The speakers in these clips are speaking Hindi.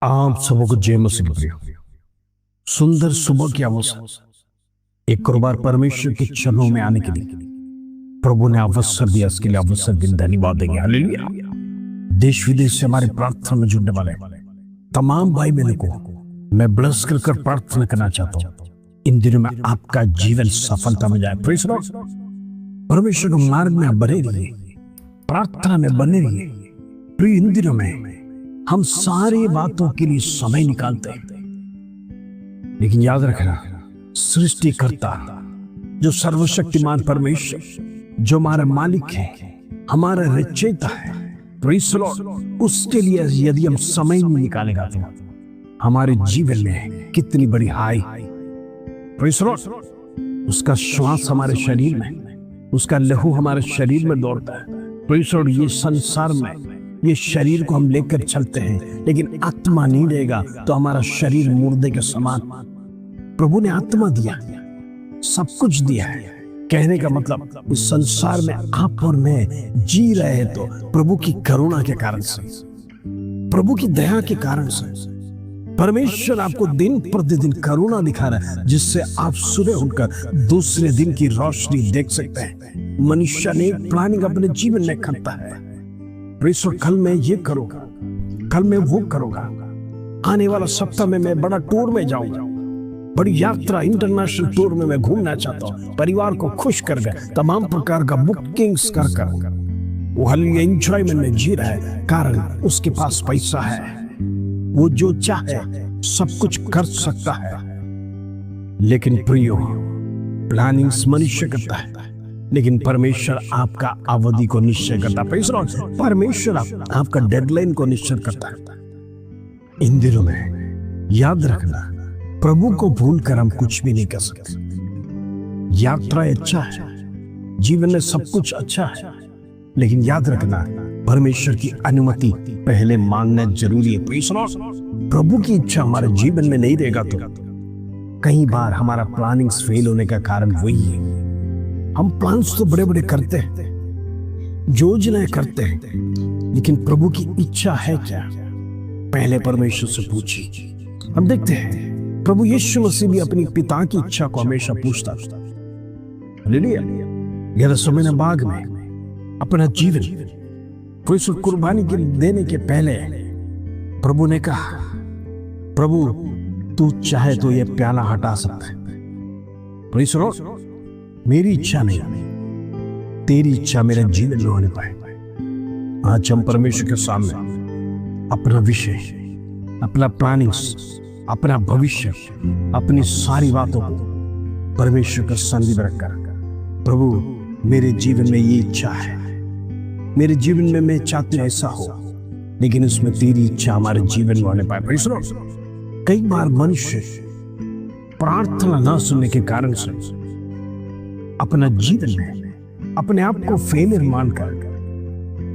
आप सबों को जय मसीह प्रियो। सुंदर सुबह की अवसर एक और बार परमेश्वर के चरणों में आने के लिए प्रभु ने अवसर दिया। इसके लिए अवसर के लिए धन्यवाद देंगे। हालेलुया। देश विदेश से हमारे प्रार्थना में जुड़ने वाले तमाम भाई बहनों को मैं ब्लेस कर प्रार्थना करना चाहता हूँ। इन दिनों में आपका जीवन सफलता में जाए। Praise Lord. परमेश्वर के मार्ग में आप बने रहिए, प्रार्थना में बने रहिए। प्रिय, इन दिनों में हम सारी बातों के लिए समय निकालते हैं, लेकिन याद रखना, सृष्टिकर्ता जो सर्वशक्तिमान परमेश्वर, जो हमारा मालिक है, हमारा रचयिता है, प्रेज़ लॉर्ड, उसके लिए यदि हम समय नहीं निकालेगा तो हमारे जीवन में कितनी बड़ी हाई। Praise Lord. उसका श्वास हमारे शरीर में, उसका लहू हमारे शरीर में दौड़ता है। Praise Lord. ये संसार में ये शरीर को हम लेकर चलते हैं, लेकिन आत्मा नहीं रहेगा तो हमारा शरीर मुर्दे के समान। प्रभु ने आत्मा दिया, सब कुछ दिया है। कहने का मतलब इस संसार में आप और मैं जी रहे हैं तो प्रभु की करुणा के कारण से, प्रभु की दया के कारण से। परमेश्वर आपको दिन प्रतिदिन करुणा दिखा रहा है, जिससे आप सुबह उठकर दूसरे दिन की रोशनी देख सकते हैं। मनुष्य ने प्लानिंग अपने जीवन में करता है। कल मैं ये करूंगा, कल मैं वो करूंगा, आने वाला सप्ताह में मैं बड़ा टूर में जाऊंगा, बड़ी यात्रा, इंटरनेशनल टूर में मैं घूमना चाहता हूँ। परिवार को खुश कर गए, तमाम प्रकार का बुकिंग्स कर वो हालेलुया एंजॉयमेंट में जी रहा है, कारण उसके पास पैसा है। वो जो चाहे सब कुछ कर सकता है। लेकिन प्रियो, प्लानिंग्स मनुष्य करता है, लेकिन परमेश्वर आपका अवधि को निश्चय करता है। परमेश्वर आपका डेडलाइन को निश्चय करता है। इन दिनों में याद रखना, प्रभु को भूलकर हम कुछ भी नहीं कर सकते। यात्रा अच्छा है, जीवन में सब कुछ अच्छा है, लेकिन याद रखना, परमेश्वर की अनुमति पहले मांगना जरूरी है। प्रभु की इच्छा हमारे जीवन में नहीं रहेगा तो कई बार हमारा प्लानिंग्स फेल होने का कारण वही है। हम प्लान्स तो बड़े बड़े करते हैं, योजनाएं करते हैं, लेकिन प्रभु की इच्छा है क्या, पहले परमेश्वर से पूछिए। हम देखते हैं प्रभु यीशु मसीह भी अपनी पिता की इच्छा को हमेशा पूछता था। हालेलुया। गेत्सेमनी बाग में अपना जीवन कुर्बानी के देने के पहले प्रभु ने कहा, प्रभु तू चाहे तो ये प्याला हटा सकता है, प्रेज़ लॉर्ड। मेरी इच्छा नहीं, तेरी इच्छा मेरे जीवन में होने पाए। आज हम परमेश्वर के सामने अपना विषय, अपना प्लानिंग्स, अपना भविष्य, अपनी सारी बातों को परमेश्वर के सन्निधि में रखकर, प्रभु मेरे जीवन में ये इच्छा है, मेरे जीवन में मैं चाहती हूं ऐसा हो, लेकिन उसमें तेरी इच्छा हमारे जीवन में होने पाए। Praise Lord. कई बार मनुष्य प्रार्थना ना सुनने के कारण से अपना जीवन में अपने आप को फेलियर मानकर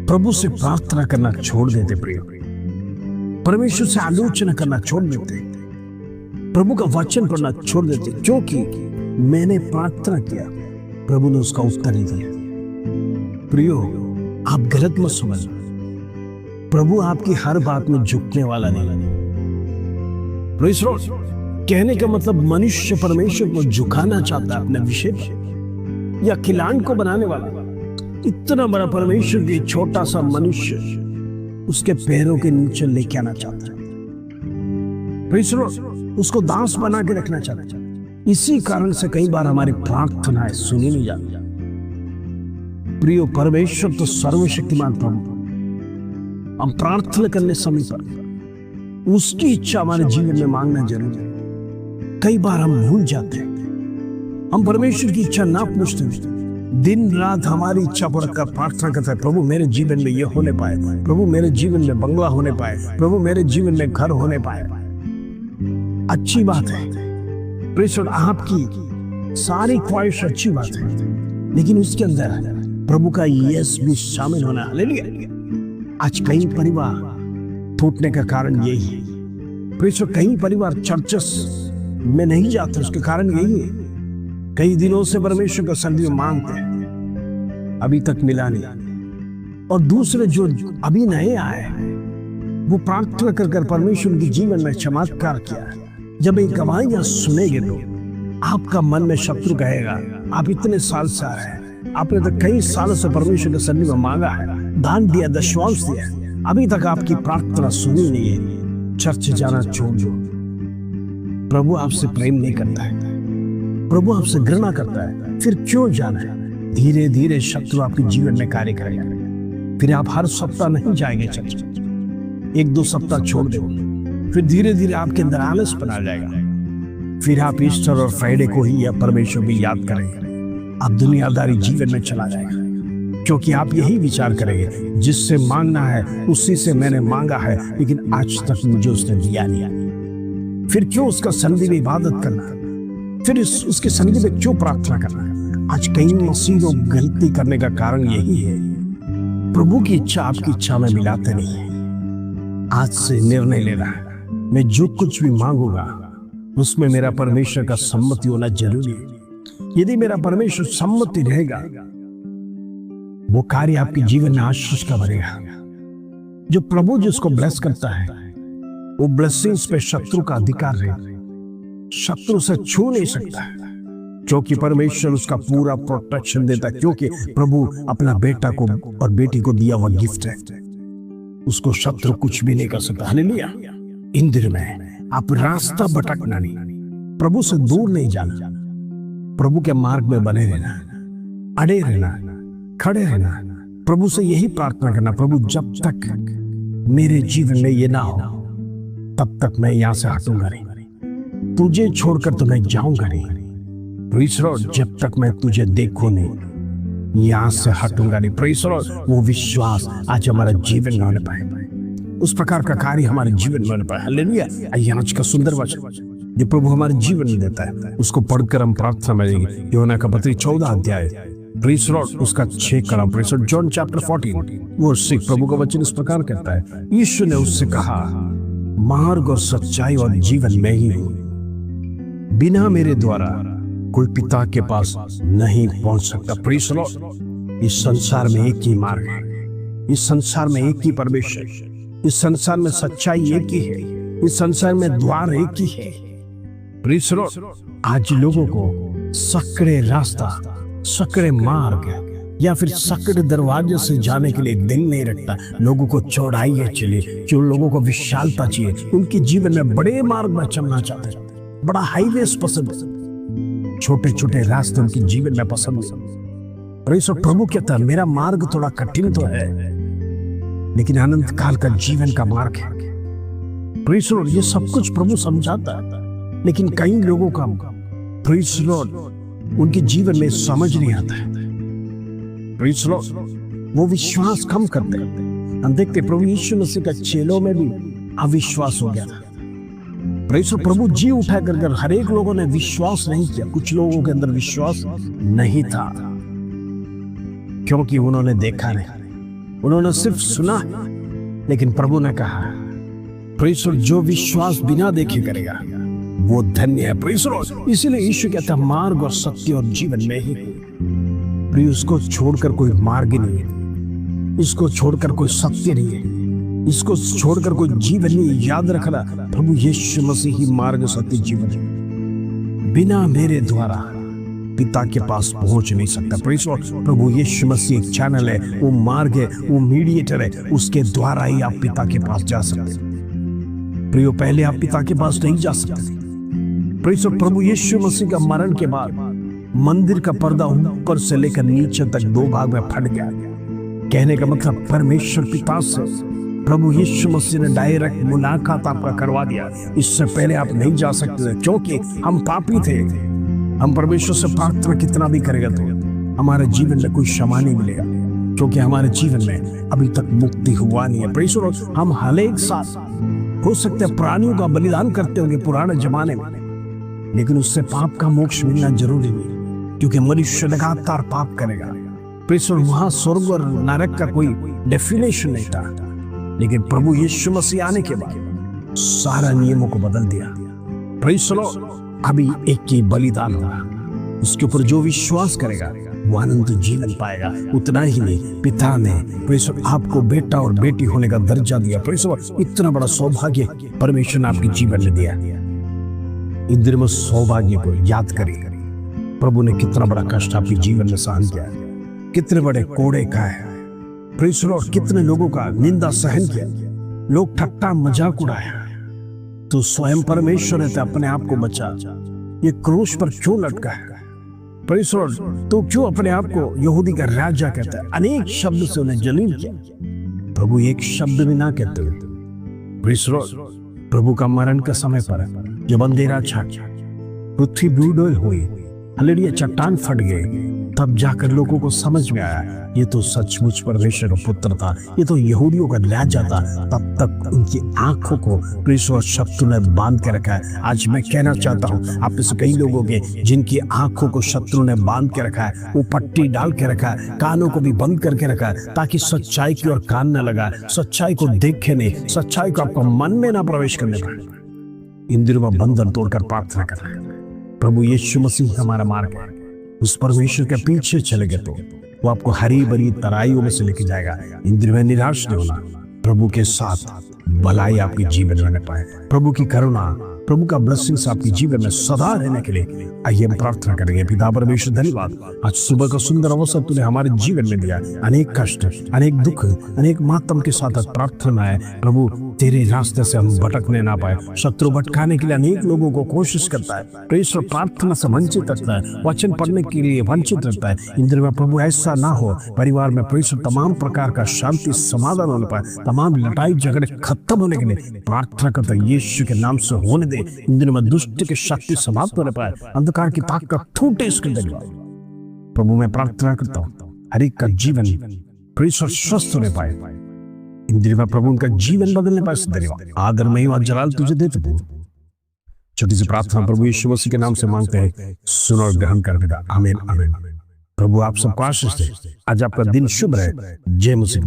प्रभु से प्रार्थना करना छोड़ देते। प्रिय, परमेश्वर से आलोचना करना छोड़ देते, प्रभु का वचन पढ़ना छोड़ देते, क्योंकि मैंने प्रार्थना किया, प्रभु ने उसका उत्तर नहीं दिया। प्रियो, आप गलत मत समझना, प्रभु आपकी हर बात में झुकने वाला नहीं। Praise Lord. कहने का मतलब मनुष्य परमेश्वर को झुकाना चाहता है अपने विषय पर, या खिलाड़ को बनाने वाला। इतना बड़ा परमेश्वर भी छोटा सा मनुष्य उसके पैरों के नीचे लेके आना चाहता है। Praise Lord. उसको दास बना के रखना चाहता है। इसी कारण से कई बार हमारी प्रार्थनाएं सुनी नहीं जाती। प्रियो, परमेश्वर तो सर्वशक्तिमान प्रभु, हम प्रार्थना करने समय पर उसकी इच्छा हमारे जीवन में मांगना जरूरी है। कई बार हम भूल जाते हैं, हम परमेश्वर की इच्छा ना पूछते, दिन रात हमारी इच्छा पर रखकर प्रार्थना करते हैं, प्रभु मेरे जीवन में ये होने पाए, प्रभु मेरे जीवन में बंगला होने पाए, प्रभु मेरे जीवन में घर होने पाए। अच्छी बात है, प्रेज़ लॉर्ड, आपकी सारी ख्वाहिश अच्छी बात है, लेकिन उसके अंदर प्रभु का यस भी शामिल होना। हालेलुया। आज कई परिवार टूटने का कारण यही है। Praise Lord. कई परिवार चर्चेस में नहीं जाते, उसके कारण यही है। कई दिनों से परमेश्वर का सन्निधि मांगते हैं, अभी तक मिला नहीं। और दूसरे जो अभी नए आए, वो प्रार्थना कर परमेश्वर के जीवन में चमत्कार किया है। जब ये गवाहियां सुनेंगे तो आपका मन में शत्रु कहेगा, आप इतने साल से आ रहे हैं, आपने तो कई सालों से परमेश्वर के सन्निधि में मांगा है, दान दिया, दशमांश दिया, अभी तक आपकी प्रार्थना सुनी नहीं है, चर्च जाना छोड़ दो। प्रभु आपसे प्रेम नहीं करता है, प्रभु आपसे घृणा करता है, फिर क्यों जाना है? धीरे धीरे शत्रु आपके जीवन में कार्य करेगा। फिर आप हर सप्ताह नहीं जाएंगे चर्च, 1-2 सप्ताह छोड़ दो, फिर धीरे धीरे आपके अंदर आलस बना जाएगा। फिर आप ईस्टर और फ्राइडे को ही या परमेश्वर भी याद करेंगे। आप दुनियादारी जीवन में चला जाएगा, क्योंकि आप यही विचार करेंगे, जिससे मांगना है उसी से मैंने मांगा है, लेकिन आज तक मुझे उसने दिया नहीं। फिर क्यों उसका सन्निधि में इबादत करना, फिर उसके सन्निधि में क्यों प्रार्थना करना? आज कई मसीह लोग गलती करने का कारण यही है, प्रभु की इच्छा आपकी इच्छा में मिलाते नहीं है। आज से निर्णय लेना है, मैं जो कुछ भी मांगूंगा उसमें मेरा परमेश्वर का सम्मति होना जरूरी है। यदि मेरा परमेश्वर सम्मति रहेगा, वो कार्य आपके जीवन में आशीष का भरेगा। जो प्रभु जिसको ब्लेस करता है, वो ब्लेसिंग्स पे शत्रु का अधिकार है, शत्रु से छू नहीं सकता है, क्योंकि परमेश्वर उसका पूरा प्रोटेक्शन देता है, क्योंकि प्रभु अपना बेटा को और बेटी को दिया हुआ गिफ्ट है, उसको शत्रु कुछ भी नहीं कर सकता। हालेलुया। इन दिनों में आप रास्ता भटकना नहीं, प्रभु से दूर नहीं जाना, प्रभु के मार्ग में बने रहना, अड़े रहना, खड़े रहना, प्रभु से यही प्रार्थना करना, प्रभु जब तक मेरे जीवन में ये ना हो तब तक मैं यहां से हटूंगा नहीं, तुझे छोड़कर तो मैं जाऊंगा नहीं। प्रेज़ लॉर्ड, जब तक मैं तुझे देखूं नहीं यहां से हटूंगा नहीं। प्रेज़ लॉर्ड, वो विश्वास आज हमारा जीवन में होने पाए, उस प्रकार का कार्य हमारे जीवन में होने पाए। हालेलुया। आइए आज का सुंदर वचन जो प्रभु हमारे जीवन में देता है उसको पढ़कर हम प्रार्थना करेंगे। यूहन्ना का पत्री 14 अध्याय, प्रेज़ लॉर्ड, उसका 6 कलम, praise lord, John chapter 14 verse 6, प्रभु का वचन इस प्रकार कहता है, यीशु ने उससे कहा, मार्ग और सच्चाई और जीवन में ही हूं, बिना मेरे द्वारा कोई पिता के पास नहीं पहुंच सकता। प्रेज़ लॉर्ड, इस संसार में एक ही मार्ग है, इस संसार में एक ही परमेश्वर, इस संसार में सच्चाई एक ही है, इस संसार में द्वार एक ही है। प्रेज़ लॉर्ड, आज लोगों को सकड़े रास्ता, सकड़े मार्ग या फिर सकड़े दरवाजे से जाने के लिए दिल नहीं रखता। लोगों को चौड़ाई चाहिए, जो लोगों को विशालता चाहिए, उनके जीवन में बड़े मार्ग में चलना चाहते हैं, बड़ा हाईवेज पसंद है, छोटे छोटे रास्ते उनके जीवन में पसंद है। प्रेज़ लॉर्ड, प्रभु कहता है, मेरा मार्ग थोड़ा कठिन तो है, लेकिन अनंत काल का जीवन का मार्ग है। प्रेज़ लॉर्ड, ये सब कुछ प्रभु समझाता है, लेकिन कई लोगों का प्रेज़ लॉर्ड उनके जीवन में समझ नहीं आता है। प्रेज़ लॉर्ड, वो विश्वास कम करते हैं। हम देखते प्रभु यीशु मसीह का चेलों में भी अविश्वास हो गया था। प्रेज़ लॉर्ड, प्रभु जी उठा कर हर एक लोगों ने विश्वास नहीं किया, कुछ लोगों के अंदर विश्वास नहीं था, क्योंकि उन्होंने देखा नहीं, उन्होंने सिर्फ सुना। लेकिन प्रभु ने कहा, प्रेज़ लॉर्ड, जो विश्वास बिना देखे करेगा वो धन्य है। प्रेज़ लॉर्ड, इसीलिए यीशु कहता है, मार्ग और सत्य और जीवन में ही। प्रिय, उसको छोड़कर कोई मार्ग नहीं है, इसको छोड़कर कोई सत्य नहीं है, इसको छोड़कर कोई जीवन नहीं। याद रखना, प्रभु यीशु मसीह ही मार्ग, सत्य, जीवन है। बिना मेरे द्वारा पिता के पास पहुंच नहीं सकता। प्रेज़ लॉर्ड, प्रभु यीशु मसीह एक चैनल है, वो मार्ग है, वो मीडिएटर है, उसके द्वारा ही आप पिता के पास जा सकते। प्रियो, पहले आप पिता के पास नहीं जा सकते। प्रेज़ लॉर्ड, प्रभु यीशु मसीह का मरण के बाद मंदिर का पर्दा ऊपर से लेकर नीचे तक 2 भाग में फट गया। कहने का मतलब, परमेश्वर पिता से प्रभु यीशु मसीह ने डायरेक्ट मुलाकात आपका करवा दिया। इससे पहले आप नहीं जा सकते थे, क्योंकि हम पापी थे। हम परमेश्वर से प्रार्थना कितना भी करेगा तो हमारे जीवन में कोई क्षमा नहीं मिलेगा, क्योंकि हमारे जीवन में अभी तक मुक्ति हुआ नहीं है। प्रेज़ लॉर्ड, हम हर एक साथ हो सकते हैं प्राणियों का बलिदान करते होंगे पुराने जमाने में, लेकिन उससे पाप का मोक्ष मिलना जरूरी नहीं, क्योंकि मनुष्य लगातार पाप करेगा। प्रेज़ लॉर्ड, वहां स्वर्ग और नरक का कोई डेफिनेशन नहीं था, लेकिन प्रभु यीशु मसीह आने के बाद सारा नियमों को बदल दिया। प्रेज़ लॉर्ड, अभी एक ही बलिदान होगा, उसके ऊपर जो विश्वास करेगा वो अनंत जीवन पाएगा। उतना ही नहीं, पिता ने परमेश्वर आपको बेटा और बेटी होने का दर्जा दिया। परमेश्वर इतना बड़ा सौभाग्य परमेश्वर ने आपके जीवन में दिया। इन दिनों में सौभाग्य को याद करिए। प्रभु ने कितना बड़ा कष्ट आपके जीवन में सहन किया, कितने बड़े कोड़े खाए परमेश्वर, और कितने लोगों का निंदा सहन किया, लोग ठट्टा मजाक उड़ाया, तो स्वयं परमेश्वर ने अपने आप को बचा। ये क्रूस पर क्यों लटका है परमेश्वर? तो क्यों अपने आप को यहूदी का राजा कहता है? अनेक शब्द से उन्हें जलील किया, प्रभु एक शब्द भी ना कहते हुए परमेश्वर प्रभु का मरण के समय पर जब अंधेरा छा गया, पृथ्वी बूढ़ी हुई, हालेलुया, चट्टान फट गए, तब जाकर लोगों को समझ में आया ये तो सचमुच परमेश्वर का पुत्र था, ये तो यहूदियों का राजा था। तब तक उनकी आंखों को परमेश्वर शत्रु ने बांध के रखा है। आज मैं कहना चाहता हूँ आप में से कई लोगों के जिनकी आंखों को शत्रु ने बांध के रखा है, वो पट्टी डाल के रखा है, कानों को भी बंद करके रखा है, ताकि सच्चाई की ओर कान न लगा, सच्चाई को देखे नहीं, सच्चाई को आपको मन में ना प्रवेश करने पाए। इन दिनों में बंधन तोड़कर प्रार्थना करना, प्रभु यीशु मसीह हमारा मार्ग है, उस परमेश्वर के पीछे चले गए तो वो आपको हरी भरी तराइयों में से लेके जाएगा। इन दिनों में निराश नहीं होना, प्रभु के साथ भलाई आपके जीवन में पाए, प्रभु की करुणा, प्रभु का ब्लेसिंग्स आपके जीवन में सदा रहने के लिए आइए हम प्रार्थना करेंगे। पिता परमेश्वर धन्यवाद, आज सुबह का सुंदर अवसर तूने हमारे जीवन में दिया। अनेक कष्ट, अनेक दुख, अनेक मातम के साथ प्रार्थना है प्रभु, तेरे रास्ते से हम भटकने ना पाए। शत्रु भटकाने के लिए अनेक लोगों को कोशिश करता है, परमेश्वर प्रार्थना से वंचित रखता है, वचन पढ़ने के लिए वंचित रखता है। इंद्र में प्रभु ऐसा ना हो, परिवार में परमेश्वर तमाम प्रकार का शांति समाधान होने पाए, तमाम लड़ाई झगड़े खत्म होने के लिए प्रार्थना करता है, यीशु के नाम से होने दे। इन दिनों में दुष्ट की शक्ति समाप्त होने पाए, अंधकार की ताकत टूटे, इसके धन्यवाद प्रभु। मैं प्रार्थना करता हूँ हर एक का जीवन परमेश्वर स्वस्थ होने पाए, इन दिनों में प्रभु उनका जीवन बदलने पाए, धन्यवाद। आदर महिमा जलाल तुझे देते प्रभु। छोटी सी प्रार्थना प्रभु यीशु मसीह के नाम से मांगते हैं, सुनो और ग्रहण कर पिता, आमीन आमीन। प्रभु आप सबको आशीष दे, आज आपका दिन शुभ रहे। जय मसीह।